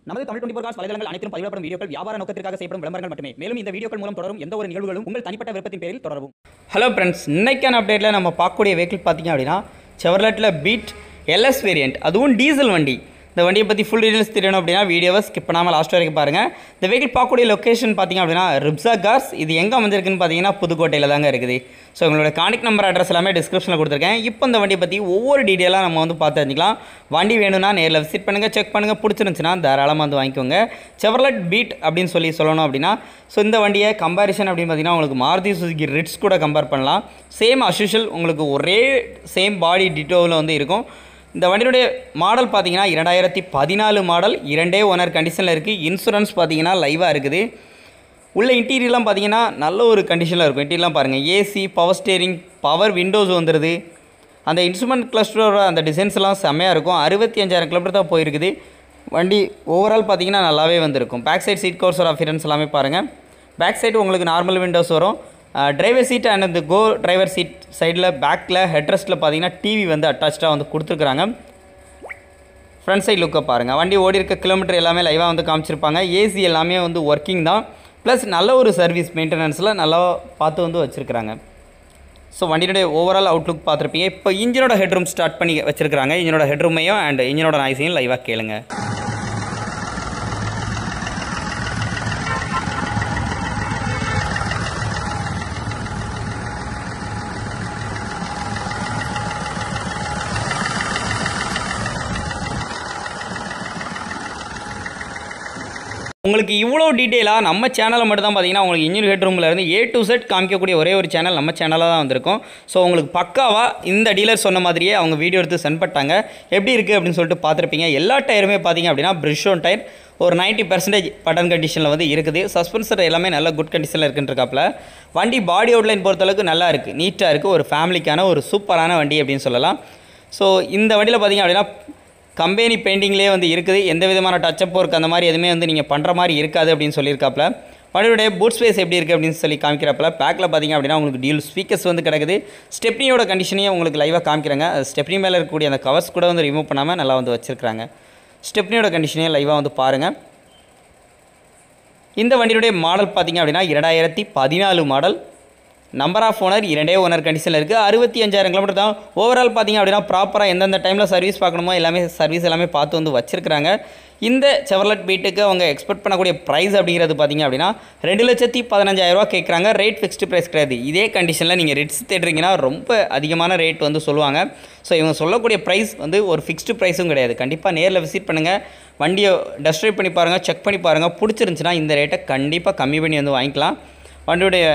நமது தமிழ் 24 காஸ் வலைதளங்கள் அனைத்தும் பதிவிடப்படும் வீடியோக்கள் வியாபார நோக்கத்திற்காக செய்யப்படும் விளம்பரங்கள் மட்டுமே. மேலும் இந்த வீடியோக்கள் மூலம் தொடரும் எந்த ஒரு நிகழ்வுகளும் உங்கள் தனிப்பட்ட விருப்பத்தின் பேரில் தொடரவும். ஹலோ ஃப்ரெண்ட்ஸ், இன்னைக்கான அப்டேட்டில் நம்ம பார்க்கக்கூடிய வெஹிக்கிள் பார்த்தீங்க அப்படின்னா செவர்லெட்டில் பீட் எல்எஸ் வேரியன்ட், அதுவும் டீசல் வண்டி. இந்த வண்டியை பற்றி ஃபுல் டீடைல்ஸ் தெரியணும் அப்படின்னா வீடியோவை ஸ்கிப் பண்ணாமல் லாஸ்ட் வரைக்கும் பாருங்கள். இந்த வெஹிக்கிள் பார்க்கக்கூடிய லொக்கேஷன் பார்த்தீங்க அப்படின்னா ரிப்ஸா கார்ஸ். இது எங்கே அமைஞ்சிருக்குன்னு பார்த்தீங்கன்னா புதுக்கோட்டையில் தாங்க இருக்குது. ஸோ உங்களோட கான்டாக்ட் நம்பர் அட்ரஸ் எல்லாமே டிஸ்கிரிப்ஷனில் கொடுத்துருக்கேன். இப்போ இந்த வண்டியை பற்றி ஒவ்வொரு டீட்டெயிலாக நம்ம வந்து பார்த்து தெரிஞ்சிக்கலாம். வண்டி வேணும்னா நேரில் விசிட் பண்ணுங்கள், செக் பண்ணுங்கள், பிடிச்சிருந்துச்சுன்னா தாராளமாக வந்து வாங்கிக்கோங்க. செவர்லெட் பீட் அப்படின்னு சொல்லணும் அப்படின்னா ஸோ இந்த வண்டியை கம்பேரிசன் அப்படின்னு பார்த்தீங்கன்னா உங்களுக்கு மாருதி சுசுகி ரிட்ஸ் கூட கம்பேர் பண்ணலாம். சேம் அஸ்யூஷுவல் உங்களுக்கு ஒரே சேம் பாடி டிட்டோவில் வந்து இருக்கும். இந்த வண்டியுடைய மாடல் பார்த்தீங்கன்னா 2014 மாடல், 2 ஓனர் கண்டிஷனில் இருக்குது. இன்சூரன்ஸ் பார்த்தீங்கன்னா லைவாக இருக்குது. உள்ள இன்டீரியர்லாம் பார்த்தீங்கன்னா நல்ல ஒரு கண்டிஷனில் இருக்கும். இன்டீரியர்லாம் பாருங்கள், AC, power steering, power Windows வந்துடுது. அந்த இன்ஸ்ட்ருமெண்ட் கிளஸ்டரோட அந்த டிசைன்ஸ்லாம் செம்மையாக இருக்கும். 65,000 கிலோமீட்டர் தான் போயிருக்குது. வண்டி ஓவரால் பார்த்தீங்கன்னா நல்லாவே வந்திருக்கும். பேக் சைட் சீட் கவர்ஸோட அஃபியரன்ஸ் எல்லாமே பாருங்கள். பேக் சைடு உங்களுக்கு நார்மல் விண்டோஸ் வரும். டிரைவர் சீட் அண்ட் இந்த கோ டிரைவர் சீட் சைடில் பேக்கில் ஹெட்ரெஸ்ட்டில் பார்த்தீங்கன்னா டிவி வந்து அட்டாச்சாக வந்து கொடுத்துருக்குறாங்க. ஃப்ரண்ட் சைட் லுக்கை பாருங்கள். வண்டி ஓடி இருக்க கிலோமீட்டர் எல்லாமே லைவாக வந்து காமிச்சிருப்பாங்க. ஏசி எல்லாமே வந்து ஒர்க்கிங் தான். ப்ளஸ் நல்ல ஒரு சர்வீஸ் மெயின்டெனன்ஸில் நல்லா பார்த்து வந்து வச்சுருக்கிறாங்க. ஸோ வண்டியோடைய ஓவரால் அவுட்லுக் பார்த்துருப்பீங்க. இப்போ இன்ஜினோட ஹெட்ரூம் ஸ்டார்ட் பண்ணி வச்சுருக்காங்க. இன்ஜினோட ஹெட்ரூமையும் அண்ட் இன்ஜினோட நாய்ஸையும் லைவாக கேளுங்க. உங்களுக்கு இவ்வளோ டீட்டெயிலாக நம்ம சேனலில் மட்டும் தான் பார்த்தீங்கன்னா உங்களுக்கு இன்ஜின் ஹெட்ரூம்லேருந்து A to Z காமிக்கக்கூடிய ஒரே ஒரு சேனல் நம்ம சேனலில் தான் வந்திருக்கும். ஸோ உங்களுக்கு பக்காவாக இந்த டீலர் சொன்ன மாதிரியே அவங்க வீடியோ எடுத்து சென்ட் பண்ணிட்டாங்க. எப்படி இருக்குது அப்படின்னு சொல்லிட்டு பார்த்துருப்பீங்க. எல்லா டயருமே பார்த்தீங்க அப்படின்னா பிரிஷோன் டயர் ஒரு 90% பட்டன் கண்டிஷனில் வந்து இருக்குது. சஸ்பென்சர் எல்லாமே நல்ல குட் கண்டிஷனில் இருக்குன்றிருக்காப்புல. வண்டி பாடி அவுட்லைன் பொறுத்தளவுக்கு நல்லா இருக்குது, நீட்டாக இருக்குது. ஒரு ஃபேமிலிக்கான ஒரு சூப்பரான வண்டி அப்படின்னு சொல்லலாம். ஸோ இந்த வண்டியில் பார்த்தீங்க அப்படின்னா கம்பெனி பெயிண்டிங்லேயே வந்து இருக்குது. எந்த விதமான டச்சப் ஒர்க் அந்த மாதிரி எதுவுமே வந்து நீங்கள் பண்ணுற மாதிரி இருக்காது அப்படின்னு சொல்லியிருக்காப்புல. வண்டியுடைய பூட் ஸ்பேஸ் எப்படி இருக்குது அப்படின்னு சொல்லி காமிக்கிறப்பல பேக்கில் பார்த்தீங்க அப்படின்னா உங்களுக்கு டியூல் ஸ்பீக்கர்ஸ் வந்து கிடக்குது. ஸ்டெப்னியோட கண்டிஷனையும் உங்களுக்கு லைவாக காமிக்கிறாங்க. ஸ்டெப்னி மேலே இருக்கக்கூடிய அந்த கவர்ஸ் கூட வந்து ரிமூவ் பண்ணாமல் நல்லா வந்து வச்சுருக்காங்க. ஸ்டெப்னியோட கண்டிஷனையும் லைவாக வந்து பாருங்கள். இந்த வண்டியுடைய மாடல் பார்த்தீங்க அப்படின்னா 2014 model. Number of owner 2 owner கண்டிஷனில் இருக்குது. 65,000 கிலோமீட்டர் தான். ஓவரால் பார்த்தீங்க அப்படின்னா ப்ராப்பராக எந்தெந்த டைமில் சர்வீஸ் பார்க்கணுமோ எல்லாமே சர்வீஸ் எல்லாமே பார்த்து வந்து வச்சுருக்காங்க. இந்த செவர்லெட் பீட்டுக்கு அவங்க எக்ஸ்பெக்ட் பண்ணக்கூடிய ப்ரைஸ் அப்படிங்கிறது பார்த்தீங்க அப்படின்னா 2,15,000 ரூபா கேட்குறாங்க. ரேட் ஃபிக்ஸ்டு ப்ரைஸ் கிடையாது. இதே கண்டிஷனில் நீங்கள் ரிட்ஸ் தேடுறீங்கன்னா ரொம்ப அதிகமான ரேட் வந்து சொல்லுவாங்க. ஸோ இவங்க சொல்லக்கூடிய ப்ரைஸ் வந்து ஒரு ஃபிக்ஸ்டு ப்ரைஸும் கிடையாது. கண்டிப்பாக நேரில் விசிட் பண்ணுங்கள், வண்டியை டெஸ்ட் ட்ரைவ் பண்ணி பாருங்கள், செக் பண்ணி பாருங்கள். பிடிச்சிருந்துச்சுன்னா இந்த ரேட்டை கண்டிப்பாக கம்மி பண்ணி வந்து வாங்கிக்கலாம். வண்டியுடைய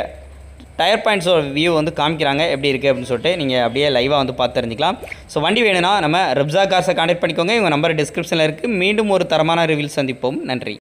டயர் பாயிண்ட்ஸோட வியூ வந்து காமிக்கிறாங்க எப்படி இருக்குது அப்படின்னு சொல்லிட்டு நீங்கள் அப்படியே லைவாக வந்து பார்த்து தெரிஞ்சிக்கலாம். ஸோ வண்டி வேணும்னா நம்ம ரிப்ஸா கார்ஸை கான்டாக்ட் பண்ணிக்கோங்க. இவங்க நம்பர் டிஸ்கிரிப்ஷனில் இருக்குது. மீண்டும் ஒரு தரமான ரிவ்யூ சந்திப்போம். நன்றி.